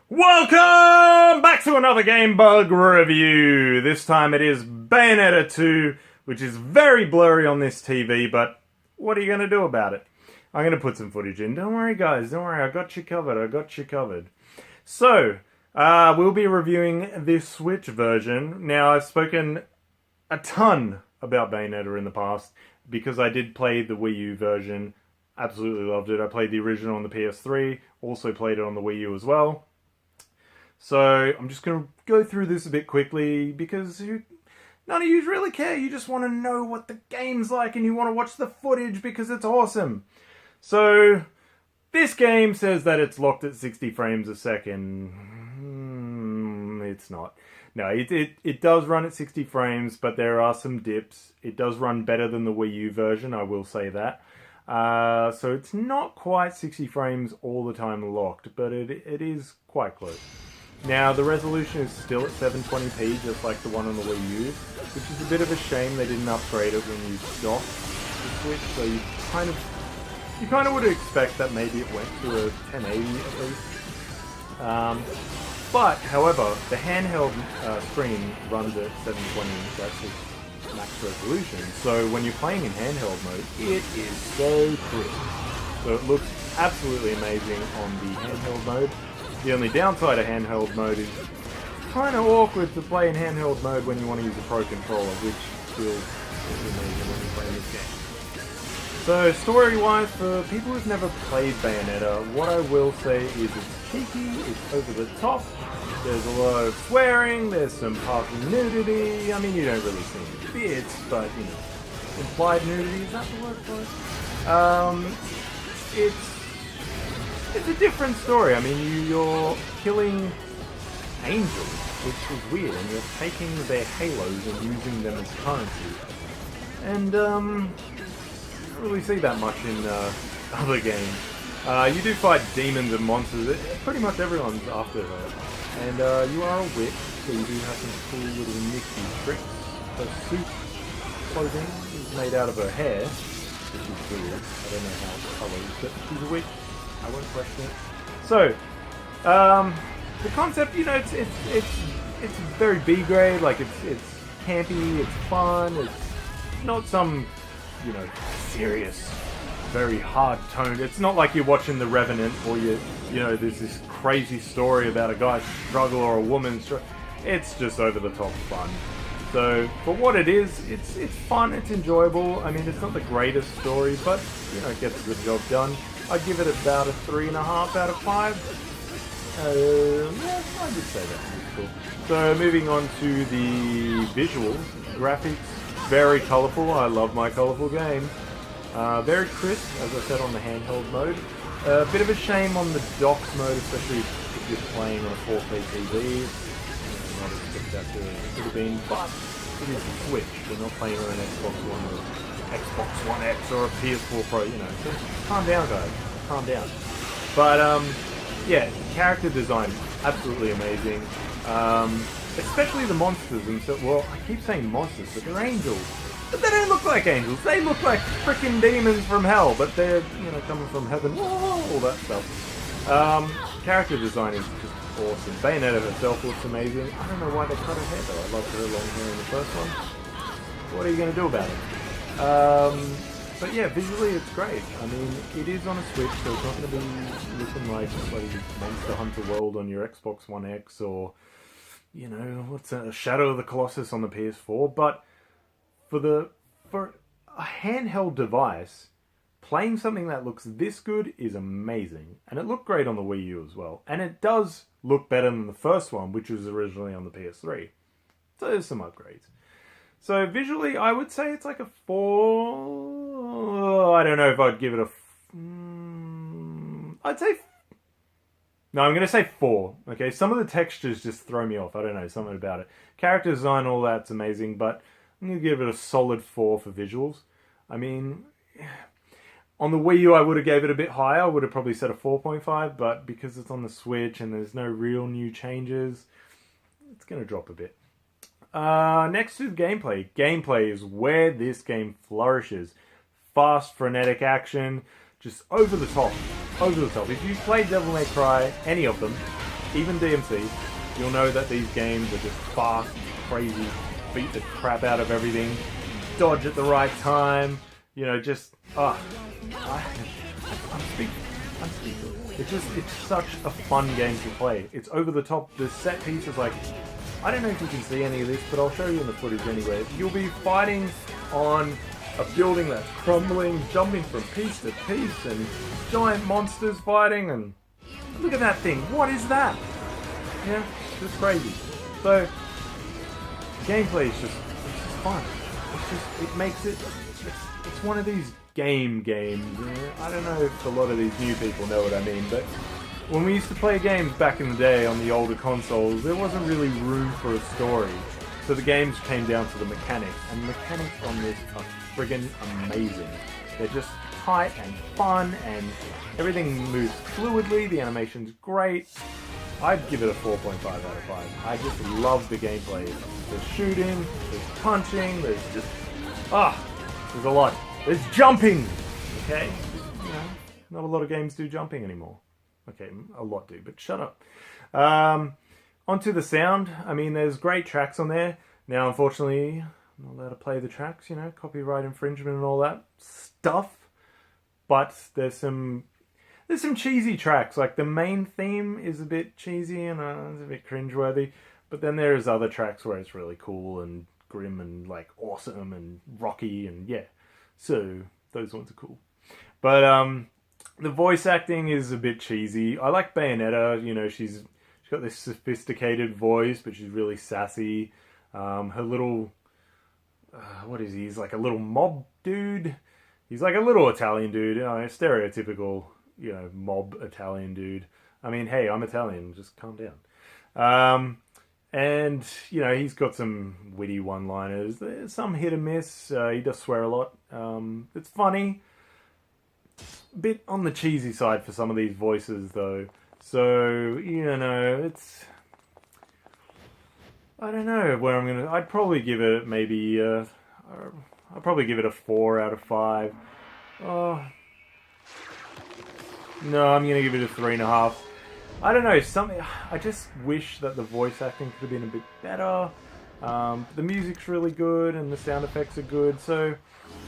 Welcome back to another Gamebug review. This time it is Bayonetta 2, which is very blurry on this TV, but what are you going to do about it? I'm going to put some footage in. Don't worry, guys. Don't worry. I got you covered. So, we'll be reviewing this Switch version. Now, I've spoken a ton about Bayonetta in the past because I did play the Wii U version. Absolutely loved it. I played the original on the PS3. Also played it on the Wii U as well. So, I'm just going to go through this a bit quickly because none of you really care. You just want to know what the game's like and you want to watch the footage because it's awesome. So, this game says that it's locked at 60 frames a second. It's not. No, it does run at 60 frames, but there are some dips. It does run better than the Wii U version, I will say that. So it's not quite 60 frames all the time locked, but it is quite close. Now, the resolution is still at 720p, just like the one on the Wii U, which is a bit of a shame they didn't upgrade it when you docked the Switch, so you kind of would expect that maybe it went to a 1080 at least. But, however, the handheld screen runs at 720, that's its max resolution, so when you're playing in handheld mode, it is so crisp. So it looks absolutely amazing on the handheld mode. The only downside of handheld mode is kind of awkward to play in handheld mode when you want to use a Pro Controller, which feels amazing when you're playing this game. So, story-wise, for people who've never played Bayonetta, what I will say is it's cheeky, it's over the top, there's a lot of swearing, there's some partial nudity. I mean, you don't really see any bits, but, you know, implied nudity, is that the word for it? It's a different story. I mean, you're killing angels, which is weird, and you're taking their halos and using them as currency. And, you don't really see that much in other games. You do fight demons and monsters. Pretty much everyone's after her. And you are a witch, so you do have some cool little nifty tricks. Her suit clothing is made out of her hair, which is weird. I don't know how it colors, but she's a witch. I won't question it. So, the concept, you know, it's very B grade. Like it's campy, it's fun. It's not some, you know, serious, very hard toned. It's not like you're watching The Revenant or you know, there's this crazy story about a guy's struggle or a woman's struggle. It's just over the top fun. So, for what it is, it's fun, it's enjoyable. I mean, it's not the greatest story, but, you know, it gets the job done. I'd give it about a 3.5 out of 5. Yeah, I would say that. Cool. So, moving on to the visuals. Graphics, very colourful. I love my colourful games. Very crisp, as I said, on the handheld mode. A bit of a shame on the docks mode, especially if you're playing on a 4K TV. Not as spectacular as it could have been, but it is a Switch. We're not playing on an Xbox One or Xbox One X or a PS4 Pro, you know. So calm down, guys. Calm down. But, yeah, character design, absolutely amazing. Especially the monsters themselves. Well, I keep saying monsters, but they're angels. But they don't look like angels. They look like freaking demons from hell, but they're, you know, coming from heaven. All that stuff. Character design is just awesome. Bayonetta herself looks amazing. I don't know why they cut her hair though. I loved her long hair in the first one. What are you going to do about it? But yeah, visually it's great. I mean, it is on a Switch, so it's not going to be looking like bloody Monster Hunter World on your Xbox One X or, you know, what's a Shadow of the Colossus on the PS4. But for a handheld device, playing something that looks this good is amazing. And it looked great on the Wii U as well. And it does look better than the first one, which was originally on the PS3. So there's some upgrades. So visually, I would say it's like a 4... I don't know if I'd give it a... I'd say... No, I'm going to say 4. Okay, some of the textures just throw me off. I don't know, something about it. Character design, all that's amazing, but I'm going to give it a solid 4 for visuals. I mean... On the Wii U, I would have gave it a bit higher. I would have probably said a 4.5, but because it's on the Switch and there's no real new changes, it's going to drop a bit. Next is gameplay. Gameplay is where this game flourishes. Fast, frenetic action, just over the top. Over the top. If you've played Devil May Cry, any of them, even DMC, you'll know that these games are just fast, crazy, beat the crap out of everything, dodge at the right time, you know, just, I'm speaking. It's such a fun game to play. It's over the top. The set piece is like, I don't know if you can see any of this, but I'll show you in the footage anyway. You'll be fighting on a building that's crumbling, jumping from piece to piece, and giant monsters fighting, and look at that thing. What is that? Yeah, it's just crazy. So, gameplay is just fun. It makes it, it's one of these games. I don't know if a lot of these new people know what I mean, but when we used to play games back in the day on the older consoles, there wasn't really room for a story. So the games came down to the mechanics, and the mechanics on this are friggin' amazing. They're just tight and fun, and everything moves fluidly, the animation's great. I'd give it a 4.5 out of 5. I just love the gameplay. There's shooting, there's punching, there's just... there's a lot. There's jumping! Okay? You know, not a lot of games do jumping anymore. Okay, a lot do, but shut up. Onto the sound. I mean, there's great tracks on there. Now, unfortunately, I'm not allowed to play the tracks, you know, copyright infringement and all that stuff. But there's some cheesy tracks. Like, the main theme is a bit cheesy and it's a bit cringeworthy. But then there's other tracks where it's really cool and grim and, like, awesome and rocky and, yeah. So, those ones are cool. But, the voice acting is a bit cheesy. I like Bayonetta, you know, she's got this sophisticated voice, but she's really sassy. Her little, what is he? He's like a little mob dude. He's like a little Italian dude, stereotypical, you know, mob Italian dude. I mean, hey, I'm Italian, just calm down. And, you know, he's got some witty one-liners. There's some hit and miss. He does swear a lot. It's funny. Bit on the cheesy side for some of these voices, though. So, you know, it's... I don't know where I'm gonna... I'd probably give it maybe... I'll probably give it a 4 out of 5. Oh... No, I'm gonna give it a 3.5. I don't know, something... I just wish that the voice acting could have been a bit better. The music's really good, and the sound effects are good, so...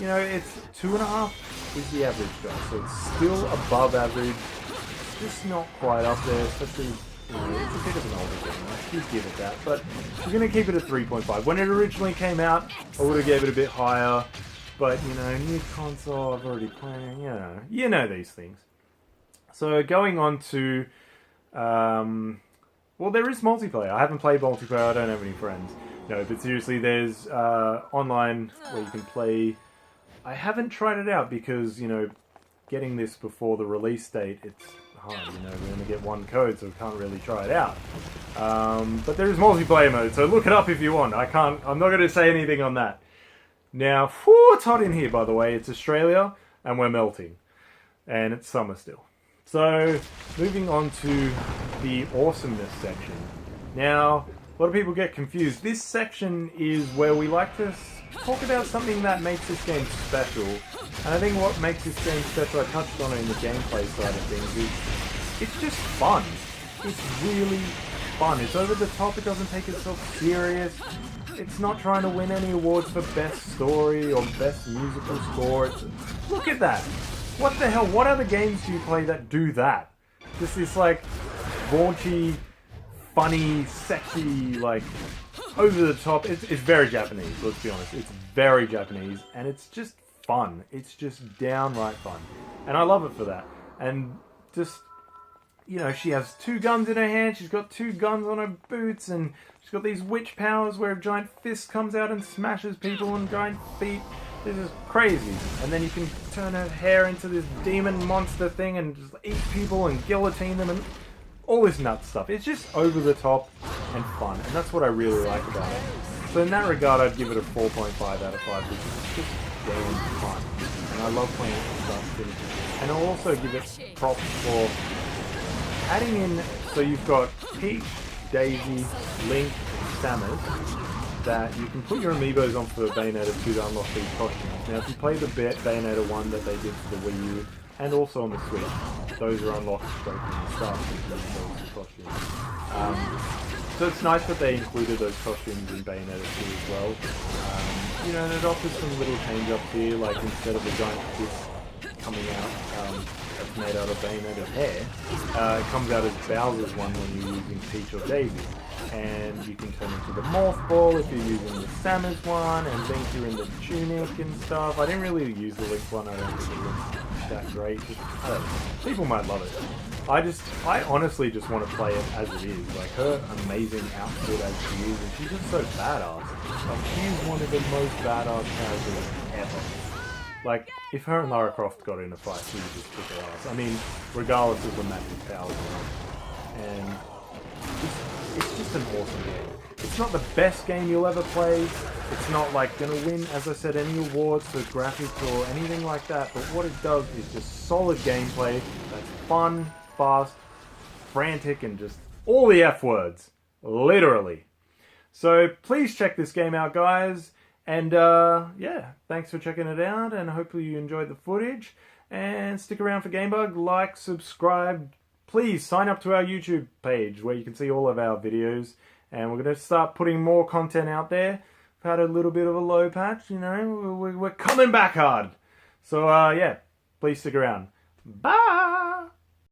You know, it's 2.5 is the average, guys. So it's still above average. It's just not quite up there, especially, you know, it's a bit of an older game. I should give it that. But we're going to keep it at 3.5. When it originally came out, I would have gave it a bit higher. But, you know, new console, I've already played, you know these things. So going on to, well, there is multiplayer. I haven't played multiplayer. I don't have any friends. No, but seriously, there's online where you can play... I haven't tried it out because, you know, getting this before the release date, it's hard, you know, we only get one code, so we can't really try it out. But there is multiplayer mode, so look it up if you want. I'm not going to say anything on that. Now, it's hot in here, by the way. It's Australia, and we're melting. And it's summer still. So, moving on to the awesomeness section. Now, a lot of people get confused. This section is where we like to talk about something that makes this game special. And I think what makes this game special, I touched on it in the gameplay side of things, is it's just fun. It's really fun. It's over the top, it doesn't take itself serious. It's not trying to win any awards for best story or best musical score. Look at that! What the hell? What other games do you play that do that? Just this like raunchy, funny, sexy, like over the top. It's very Japanese, let's be honest. It's very Japanese, and it's just fun. It's just downright fun. And I love it for that. And just, you know, she has 2 guns in her hand, she's got 2 guns on her boots, and she's got these witch powers where a giant fist comes out and smashes people on giant feet. This is crazy. And then you can turn her hair into this demon monster thing and just eat people and guillotine them and all this nut stuff. It's just over the top and fun, and that's what I really like about it. So in that regard, I'd give it a 4.5 out of 5, because it's just damn fun. And I love playing it from start to finish. And I'll also give it props for adding in, so you've got Peach, Daisy, Link, and Samus, that you can put your amiibos on for Bayonetta 2 to unlock these costumes. Now if you play the Bayonetta 1 that they did for the Wii U, and also on the Switch, those are unlocked straight from the start with those costumes. So it's nice that they included those costumes in Bayonetta 2 as well. You know, and it offers some little change-ups here, like instead of a giant fist coming out that's made out of Bayonetta hair, it comes out as Bowser's one when you're using Peach or Daisy. And you can turn into the Morph Ball if you're using the Samus one, and Link you're in the Tunic and stuff. I didn't really use the Link one, I don't think it looks that great. I don't know. People might love it. I honestly just want to play it as it is. Like, her amazing outfit as she is, and she's just so badass. Like, she's one of the most badass characters ever. Like, if her and Lara Croft got in a fight, she would just kick her ass. I mean, regardless of the magic powers. And it's just an awesome game. It's not the best game you'll ever play. It's not like gonna win, as I said, any awards for graphics or anything like that. But what it does is just solid gameplay that's fun, fast, frantic, and just all the F words. Literally. So please check this game out, guys. And yeah, thanks for checking it out. And hopefully you enjoyed the footage. And stick around for Gamebug. Like, subscribe. Please sign up to our YouTube page where you can see all of our videos. And we're going to start putting more content out there. We've had a little bit of a low patch, you know. We're coming back hard. So, yeah, please stick around. Bye!